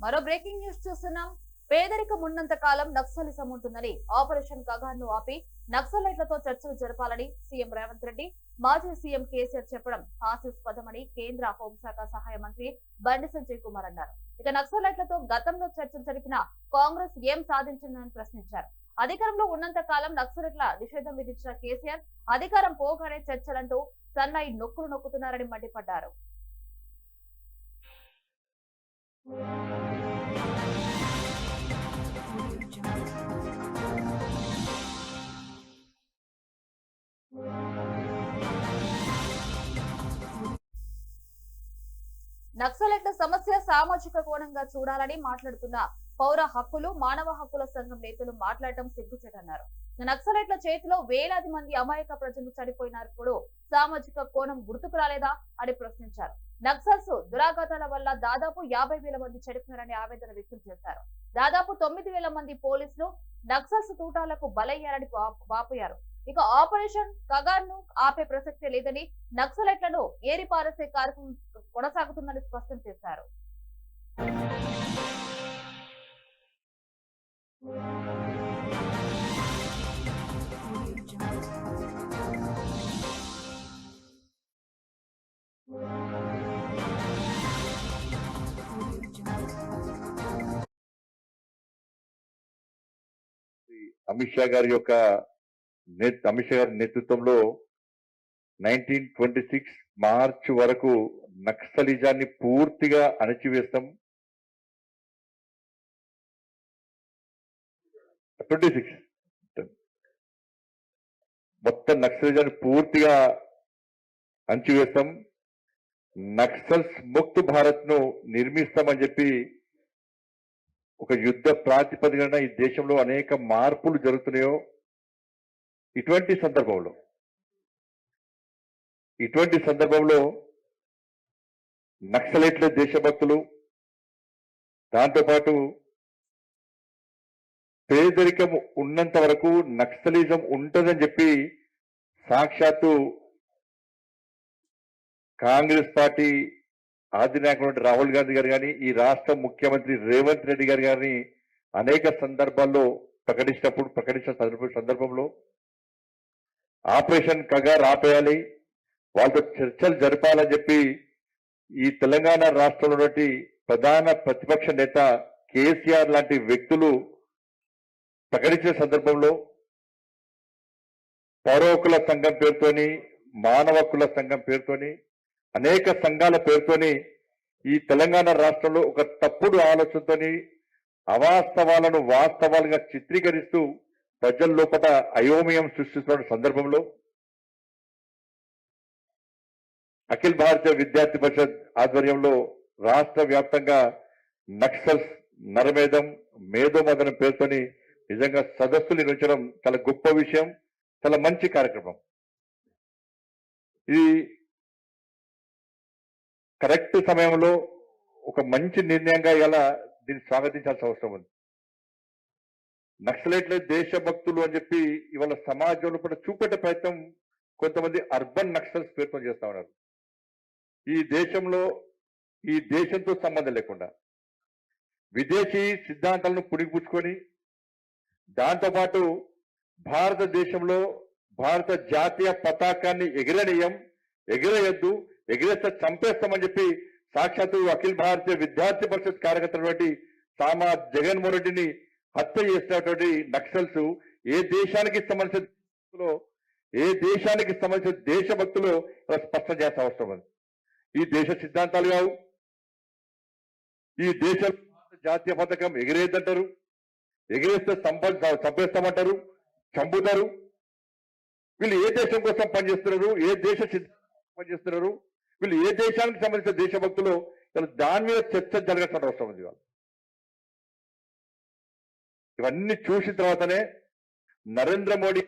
మరో breaking news చూస్తున్నాం. పేదరికం ఉన్నంత కాలం నక్సలిజం ఉంటుందని ఆపరేషన్ కగార్ను ఆపి నక్సలైట్లతో చర్చలు జరపాలని సీఎం రేవంత్ రెడ్డి మాజీ సీఎం కేసీఆర్ చెప్పడం హాస్యాస్పదమని కేంద్ర హోంశాఖ సహాయ మంత్రి బండి సంజయ్ కుమార్ అన్నారు. ఇక నక్సలైట్లతో గతంలో చర్చలు జరిపిన కాంగ్రెస్ ఏం సాధించిందని ప్రశ్నించారు. అధికారంలో ఉన్నంత కాలం నక్సలైట్ల నిషేధం విధించిన కేసీఆర్ అధికారం పోగానే చర్చలంటూ సన్నాయి నొక్కులు నొక్కుతున్నారని మండిపడ్డారు. నక్సలైట్ల సమస్య సామాజిక కోణంగా చూడాలని మాట్లాడుతున్న పౌర హక్కులు మానవ హక్కుల సంఘం నేతలు మాట్లాడటం సిగ్గుచేటన్నారు. నక్సలైట్ల చేతిలో వేలాది మంది అమాయక ప్రజలు చనిపోయినప్పుడు సామాజిక కోణం గుర్తుకు రాలేదా అని ప్రశ్నించారు. నక్సల్స్ దురాఘాతాల వల్ల దాదాపు 50,000 మంది చనిపోయారని ఆవేదన వ్యక్తం చేశారు. దాదాపు 9,000 మంది పోలీసులు నక్సల్స్ తూటాలకు బలయ్యారని వాపోయారు. ఇక ఆపరేషన్ కగార్ను ఆపే ప్రసక్తే లేదని నక్సలైట్లను ఏరిపారేసే కార్యక్రమం కొనసాగుతుందని స్పష్టం చేశారు. అమిత్ షా గారి నేతృత్వంలో 1926 మార్చి వరకు నక్సలిజాన్ని పూర్తిగా అణచివేస్తాం. 26 మొత్తం నక్సలిజాన్ని పూర్తిగా అణచివేస్తాం. నక్సల్స్ ముక్త్ భారత్ ను నిర్మిస్తామని చెప్పి ఒక యుద్ధ ప్రాతిపదికన ఈ దేశంలో అనేక మార్పులు జరుగుతున్నాయో ఇటువంటి సందర్భంలో నక్సలైట్ల దేశభక్తులు, దాంతోపాటు పేదరికం ఉన్నంత వరకు నక్సలిజం ఉంటుందని చెప్పి సాక్షాత్తు కాంగ్రెస్ పార్టీ అధినాయకుడు రాహుల్ గాంధీ గారు కానీ ఈ రాష్ట్ర ముఖ్యమంత్రి రేవంత్ రెడ్డి గారు గారిని అనేక సందర్భాల్లో ప్రకటించిన సందర్భంలో ఆపరేషన్ కగార్ ఆపేయాలి, వాళ్ళతో చర్చలు జరపాలని చెప్పి ఈ తెలంగాణ రాష్ట్రంలో ప్రధాన ప్రతిపక్ష నేత కేసీఆర్ లాంటి వ్యక్తులు ప్రకటించిన సందర్భంలో పౌర హక్కుల సంఘం పేరుతోని, మానవ హక్కుల సంఘం పేరుతోని, అనేక సంఘాల పేరుతోని ఈ తెలంగాణ రాష్ట్రంలో ఒక తప్పుడు ఆలోచనతోని అవాస్తవాలను వాస్తవాలుగా చిత్రీకరిస్తూ ప్రజల లోపల అయోమయం సృష్టిస్తున్న సందర్భంలో అఖిల భారతీయ విద్యార్థి పరిషత్ ఆధ్వర్యంలో రాష్ట్ర వ్యాప్తంగా నక్సల్స్ నరమేధం మేధోమదనం పేరుతోని నిజంగా సదస్సులు నిర్వహించడం చాలా గొప్ప విషయం, చాలా మంచి కార్యక్రమం. ఇది కరెక్ట్ సమయంలో ఒక మంచి నిర్ణయంగా ఇలా దీన్ని స్వాగతించాల్సిన అవసరం ఉంది. నక్సలైట్ల దేశభక్తులు అని చెప్పి ఇవాళ సమాజంలో కూడా చూపెట్టే ప్రయత్నం కొంతమంది అర్బన్ నక్సల్స్ పేరుతో చేస్తా ఉన్నారు. ఈ దేశంతో సంబంధం లేకుండా విదేశీ సిద్ధాంతాలను పుడిపుచ్చుకొని దాంతోపాటు భారతదేశంలో భారత జాతీయ పతాకాన్ని ఎగిరేయొద్దు, ఎగిరేస్తే చంపేస్తామని చెప్పి సాక్షాత్తు అఖిల భారతీయ విద్యార్థి పరిషత్ కార్యకర్తటువంటి సామా జగన్మోహన్ రెడ్డిని హత్య చేసినటువంటి నక్సల్స్ ఏ దేశానికి సంబంధించిన దేశభక్తులు స్పష్టం చేసిన అవసరం ఉంది. ఈ దేశ సిద్ధాంతాలు కావు, ఈ దేశ జాతీయ పథకం ఎగిరేద్దంటారు, ఎగిరేస్తే చంపేస్తామంటారు, చంపుతారు. వీళ్ళు ఏ దేశం కోసం పనిచేస్తున్నారు, ఏ దేశ సిద్ధాంతం పనిచేస్తున్నారు, వీళ్ళు ఏ దేశానికి సంబంధించిన దేశభక్తులు, దాని మీద చర్చ జరగాల్సిన అవసరం ఉంది. ఇవన్నీ చూసిన తర్వాతనే నరేంద్ర మోడీ